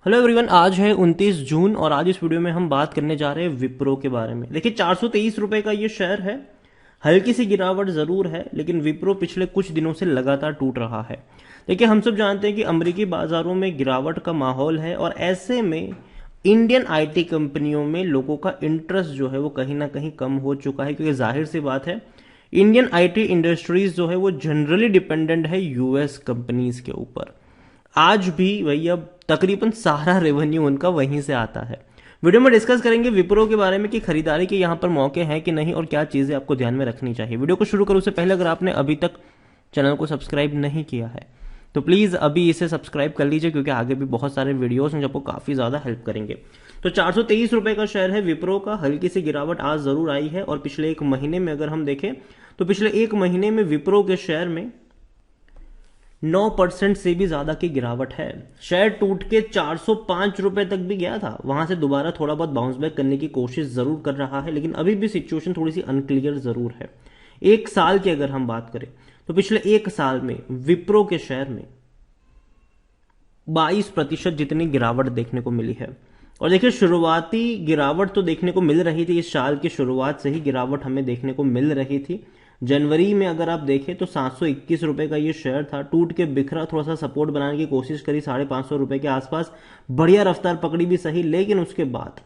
Hello everyone, आज है 29 जून और आज इस वीडियो में हम बात करने जा रहे हैं विप्रो के बारे में। देखिए 423 रुपए का ये शेयर है। हल्की सी गिरावट जरूर है, लेकिन विप्रो पिछले कुछ दिनों से लगातार टूट रहा है। देखिए हम सब जानते हैं कि अमेरिकी बाजारों में गिरावट का माहौल है और ऐसे में इंडियन आईटी कंपनियों में लोगों का इंटरेस्ट जो है वो कहीं ना कहीं कम हो चुका है, क्योंकि जाहिर सी बात है इंडियन आईटी इंडस्ट्रीज जो है वो जनरली डिपेंडेंट है यूएस कंपनीज के ऊपर। आज भी भैया तकरीबन सारा रेवेन्यू उनका वहीं से आता है। वीडियो में डिस्कस करेंगे विप्रो के बारे में कि खरीदारी के यहाँ पर मौके हैं कि नहीं और क्या चीजें आपको ध्यान में रखनी चाहिए। वीडियो को शुरू करूँ उससे पहले अगर आपने अभी तक चैनल को सब्सक्राइब नहीं किया है तो प्लीज अभी इसे सब्सक्राइब कर लीजिए, क्योंकि आगे भी बहुत सारे वीडियोस हैं जो आपको काफी ज्यादा हेल्प करेंगे। तो 423 रुपए का शेयर है विप्रो का। हल्की सी गिरावट आज जरूर आई है और पिछले एक महीने में अगर हम देखें तो पिछले एक महीने में विप्रो के शेयर में 9% से भी ज्यादा की गिरावट है। शेयर टूट के 405 रुपए तक भी गया था, वहां से दोबारा थोड़ा बहुत बाउंस बैक करने की कोशिश जरूर कर रहा है, लेकिन अभी भी सिचुएशन थोड़ी सी अनक्लियर जरूर है। एक साल की अगर हम बात करें तो पिछले एक साल में विप्रो के शेयर में 22% जितनी गिरावट देखने को मिली है। और देखिए शुरुआती गिरावट तो देखने को मिल रही थी, इस साल की शुरुआत से ही गिरावट हमें देखने को मिल रही थी। जनवरी में अगर आप देखें तो 721 रुपए का ये शेयर था, टूट के बिखरा, थोड़ा सा सपोर्ट बनाने की कोशिश करी 550 रुपए के आसपास, बढ़िया रफ्तार पकड़ी भी सही, लेकिन उसके बाद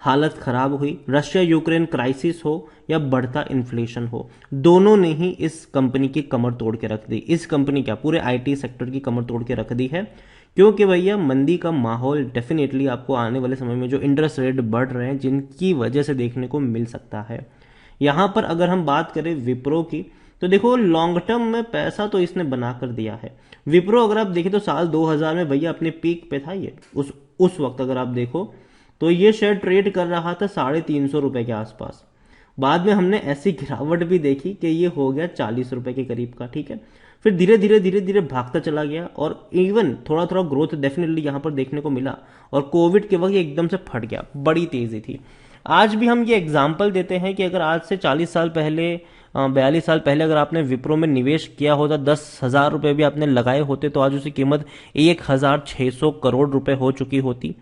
हालत खराब हुई। रशिया यूक्रेन क्राइसिस हो या बढ़ता इन्फ्लेशन हो, दोनों ने ही इस कंपनी की कमर तोड़ के रख दी। इस कंपनी क्या, पूरे आईटी सेक्टर की कमर तोड़ के रख दी है, क्योंकि भैया मंदी का माहौल डेफिनेटली आपको आने वाले समय में जो इंटरेस्ट रेट बढ़ रहे हैं जिनकी वजह से देखने को मिल सकता है। यहां पर अगर हम बात करें विप्रो की तो देखो लॉन्ग टर्म में पैसा तो इसने बना कर दिया है। विप्रो अगर आप देखें तो साल 2000 में भैया अपने पीक पे था ये। उस वक्त अगर आप देखो तो ये शेयर ट्रेड कर रहा था 350 रुपए के आसपास। बाद में हमने ऐसी गिरावट भी देखी कि ये हो गया 40 रुपए के करीब का, ठीक है। फिर धीरे धीरे भागता चला गया और इवन थोड़ा थोड़ा ग्रोथ डेफिनेटली यहां पर देखने को मिला, और कोविड के वक्त ये एकदम से फट गया, बड़ी तेजी थी। आज भी हम ये एग्जाम्पल देते हैं कि अगर आज से 40 साल पहले 42 साल पहले अगर आपने विप्रो में निवेश किया होता, 10,000 रुपए भी आपने लगाए होते, तो आज उसकी कीमत 1,600 करोड़ रुपए हो चुकी होती।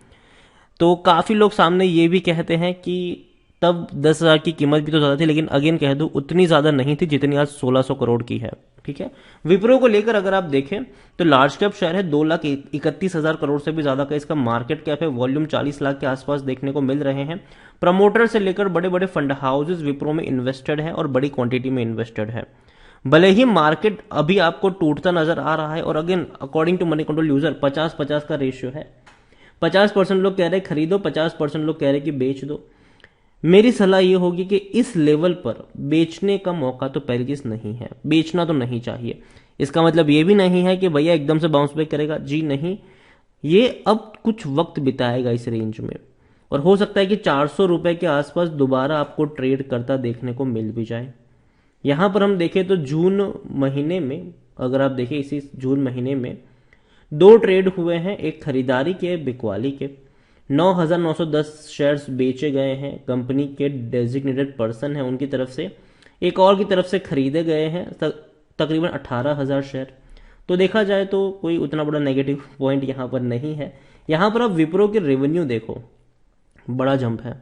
तो काफी लोग सामने ये भी कहते हैं कि तब 10,000 की कीमत भी तो ज्यादा थी, लेकिन अगेन कह दूं उतनी ज्यादा नहीं थी जितनी आज 1,600 करोड़ की है, ठीक है। विप्रो को लेकर अगर आप देखें तो लार्ज कैप शेयर है, 2,31,000 करोड़ से भी ज्यादा का इसका मार्केट कैप है। वॉल्यूम 40 लाख के आसपास देखने को मिल रहे हैं। प्रमोटर से लेकर बड़े बड़े फंड हाउसेज विप्रो में इन्वेस्टेड है और बड़ी क्वांटिटी में इन्वेस्टेड है। भले ही मार्केट अभी आपको टूटता नजर आ रहा है, और again according to Moneycontrol user 50-50 का रेशियो है। 50% लोग कह रहे खरीदो, 50% लोग कह रहे कि बेच दो। मेरी सलाह यह होगी कि इस लेवल पर बेचने का मौका तो पहली चीज नहीं है, बेचना तो नहीं चाहिए। इसका मतलब यह भी नहीं है कि भैया एकदम से बाउंस बैक करेगा, जी नहीं। ये अब कुछ वक्त बिताएगा इस रेंज में, और हो सकता है कि 400 रुपए के आसपास दोबारा आपको ट्रेड करता देखने को मिल भी जाए। यहां पर हम देखें तो जून महीने में, अगर आप देखें इसी जून महीने में 2 ट्रेड हुए हैं। एक खरीदारी के, बिकवाली के 9,910 शेयर्स बेचे गए हैं, कंपनी के डेजिग्नेटेड पर्सन है उनकी तरफ से। एक और की तरफ से खरीदे गए हैं तकरीबन 18,000 शेयर। तो देखा जाए तो कोई उतना बड़ा नेगेटिव पॉइंट यहां पर नहीं है। यहां पर आप विप्रो के रेवेन्यू देखो, बड़ा जंप है।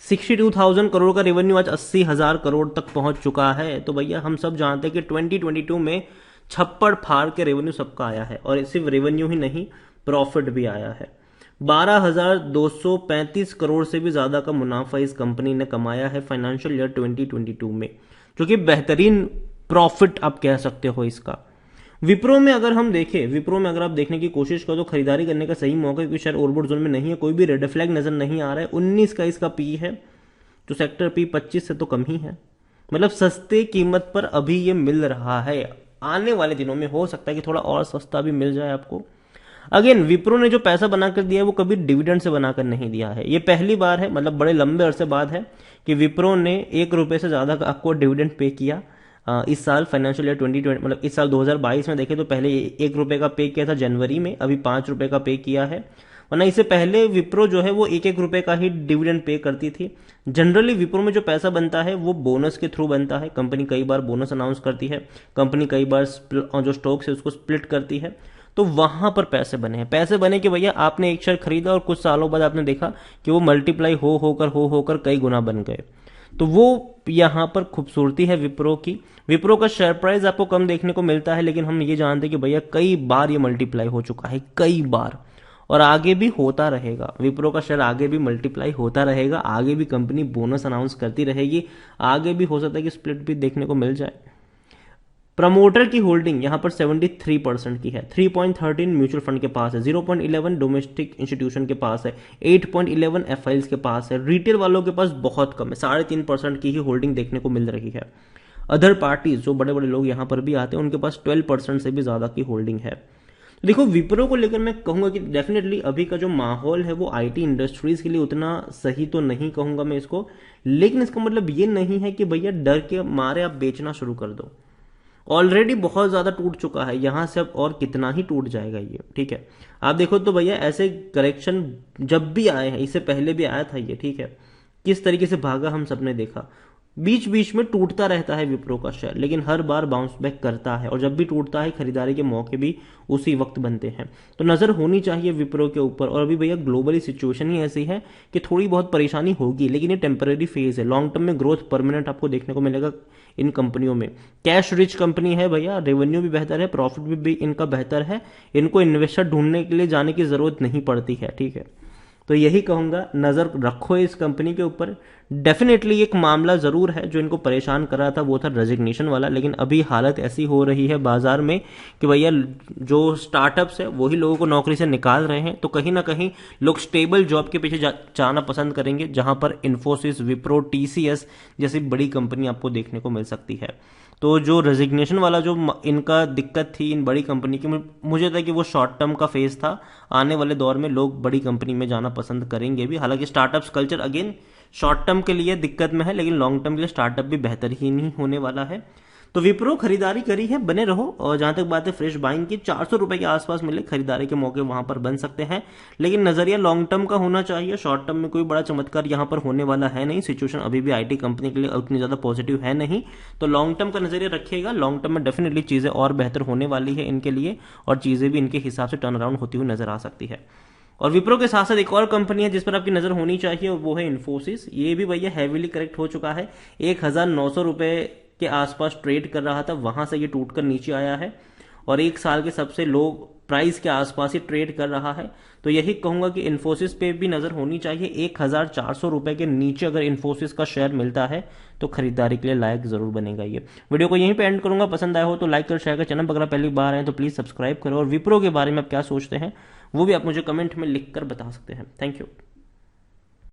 62,000 करोड़ का रेवेन्यू आज 80,000 करोड़ तक पहुंच चुका है। तो भैया हम सब जानते हैं कि 2022 में छप्पड़ फाड़ के रेवेन्यू सबका आया है, और सिर्फ रेवेन्यू ही नहीं प्रॉफिट भी आया है। 12,235 करोड़ से भी ज्यादा का मुनाफा इस कंपनी ने कमाया है फाइनेंशियल ईयर 2022 में, जो कि बेहतरीन प्रॉफिट आप कह सकते हो इसका। विप्रो में अगर हम देखें, विप्रो में अगर आप देखने की कोशिश करो तो खरीदारी करने का सही मौका, क्योंकि शेयर ओवरबॉट जोन में नहीं है, कोई भी रेड फ्लैग नजर नहीं आ रहा है। 19 का इसका पी है, जो सेक्टर पी 25 से तो कम ही है। मतलब सस्ते कीमत पर अभी ये मिल रहा है। आने वाले दिनों में हो सकता है कि थोड़ा और सस्ता भी मिल जाए आपको। अगेन विप्रो ने जो पैसा बनाकर दिया है वो कभी डिविडेंड से बनाकर नहीं दिया है। ये पहली बार है, मतलब बड़े लंबे अरसे बाद है कि विप्रो ने 1 रुपए से ज्यादा का आपको डिविडेंड पे किया। इस साल फाइनेंशियल ईयर 2020 मतलब इस साल 2022 में देखें तो पहले 1 रुपए का पे किया था जनवरी में, अभी 5 रुपए का पे किया है। वरना इससे पहले विप्रो जो है वो 1-1 रुपए का ही डिविडेंड पे करती थी। जनरली विप्रो में जो पैसा बनता है वो बोनस के थ्रू बनता है। कंपनी कई बार बोनस अनाउंस करती है, कंपनी कई बार जो स्टॉक्स है उसको स्प्लिट करती है। तो वहां पर पैसे बने हैं। पैसे बने कि भैया आपने एक शेयर खरीदा और कुछ सालों बाद आपने देखा कि वो मल्टीप्लाई हो होकर कई गुना बन गए। तो वो यहां पर खूबसूरती है विप्रो की। विप्रो का शेयर प्राइस आपको कम देखने को मिलता है, लेकिन हम ये जानते हैं कि भैया कई बार ये मल्टीप्लाई हो चुका है, कई बार, और आगे भी होता रहेगा। विप्रो का शेयर आगे भी मल्टीप्लाई होता रहेगा, आगे भी कंपनी बोनस अनाउंस करती रहेगी, आगे भी हो सकता है कि स्प्लिट भी देखने को मिल जाए। प्रमोटर की होल्डिंग यहां पर 73% की है। 3.13 म्यूचुअल फंड के पास है, 0.11 डोमेस्टिक इंस्टीट्यूशन के पास है, 8.11 एफआईएल्स के पास है। रिटेल वालों के पास बहुत कम है, 3.5% की ही होल्डिंग देखने को मिल रही है। अदर पार्टीज जो बड़े बड़े लोग यहां पर भी आते हैं उनके पास 12% से भी ज्यादा की होल्डिंग है। तो देखो विप्रो को लेकर मैं कहूंगा कि डेफिनेटली अभी का जो माहौल है वो आईटी इंडस्ट्रीज के लिए उतना सही तो नहीं कहूंगा मैं इसको, लेकिन इसका मतलब ये नहीं है कि भैया डर के मारे आप बेचना शुरू कर दो। ऑलरेडी बहुत ज्यादा टूट चुका है, यहां से अब और कितना ही टूट जाएगा ये, ठीक है। आप देखो तो भैया ऐसे करेक्शन जब भी आए हैं, इससे पहले भी आया था ये, ठीक है, किस तरीके से भागा हम सबने देखा। बीच बीच में टूटता रहता है विप्रो का शेयर, लेकिन हर बार बाउंस बैक करता है, और जब भी टूटता है खरीदारी के मौके भी उसी वक्त बनते हैं। तो नजर होनी चाहिए विप्रो के ऊपर। और अभी भैया ग्लोबली सिचुएशन ही ऐसी है कि थोड़ी बहुत परेशानी होगी, लेकिन ये टेम्पररी फेज है। लॉन्ग टर्म में ग्रोथ परमानेंट आपको देखने को मिलेगा इन कंपनियों में। कैश रिच कंपनी है भैया, रेवेन्यू भी बेहतर है, प्रॉफिट भी इनका बेहतर है, इनको इन्वेस्टर ढूंढने के लिए जाने की जरूरत नहीं पड़ती है, ठीक है। तो यही कहूंगा, नजर रखो इस कंपनी के ऊपर। डेफिनेटली एक मामला जरूर है जो इनको परेशान कर रहा था, वो था रेजिग्नेशन वाला, लेकिन अभी हालत ऐसी हो रही है बाजार में कि भैया जो स्टार्टअप्स है वही लोगों को नौकरी से निकाल रहे हैं। तो कहीं ना कहीं लोग स्टेबल जॉब के पीछे जाना पसंद करेंगे, जहां पर इन्फोसिस, विप्रो, टीसीएस जैसी बड़ी कंपनी आपको देखने को मिल सकती है। तो जो रेजिग्नेशन वाला जो इनका दिक्कत थी इन बड़ी कंपनी की, मुझे था कि वो शॉर्ट टर्म का फेज था। आने वाले दौर में लोग बड़ी कंपनी में जाना पसंद करेंगे भी। हालांकि startups culture again short term के लिए दिक्कत में है, लेकिन लॉन्ग टर्म के लिए स्टार्टअप भी बेहतर ही नहीं होने वाला है। तो विप्रो खरीदारी करी है, बने रहो। और जहां तक बात है फ्रेश बाइंग की, 400 रुपए के आसपास मिले खरीदारी के मौके वहां पर बन सकते हैं, लेकिन नजरिया लॉन्ग टर्म का होना चाहिए। शॉर्ट टर्म में कोई बड़ा चमत्कार यहां पर होने वाला है नहीं। सिचुएशन अभी भी आईटी कंपनी के लिए उतनी ज्यादा पॉजिटिव है नहीं, तो लॉन्ग टर्म का नजरिया रखिएगा। लॉन्ग टर्म में डेफिनेटली चीजें और बेहतर होने वाली है इनके लिए, और चीजें भी इनके हिसाब से टर्न अराउंड होती हुई नजर आ सकती है। और विप्रो के साथ साथ एक और कंपनी है जिस पर आपकी नजर होनी चाहिए, वो है इन्फोसिस। ये भी भैया हैवीली करेक्ट हो चुका है, 1900 रुपए के आसपास ट्रेड कर रहा था, वहां से ये टूटकर नीचे आया है, और एक साल के सबसे लो प्राइस के आसपास ही ट्रेड कर रहा है। तो यही कहूंगा कि इन्फोसिस पे भी नजर होनी चाहिए। 1400 रुपए के नीचे अगर इन्फोसिस का शेयर मिलता है तो खरीदारी के लिए लायक जरूर बनेगा ये। वीडियो को यहीं पे एंड करूंगा। पसंद आया हो तो लाइक कर, शेयर कर, चैनल पर अगर पहली बार आए तो प्लीज सब्सक्राइब करो। और विप्रो के बारे में आप क्या सोचते हैं वो भी आप मुझे कमेंट में लिख कर बता सकते हैं। Thank you.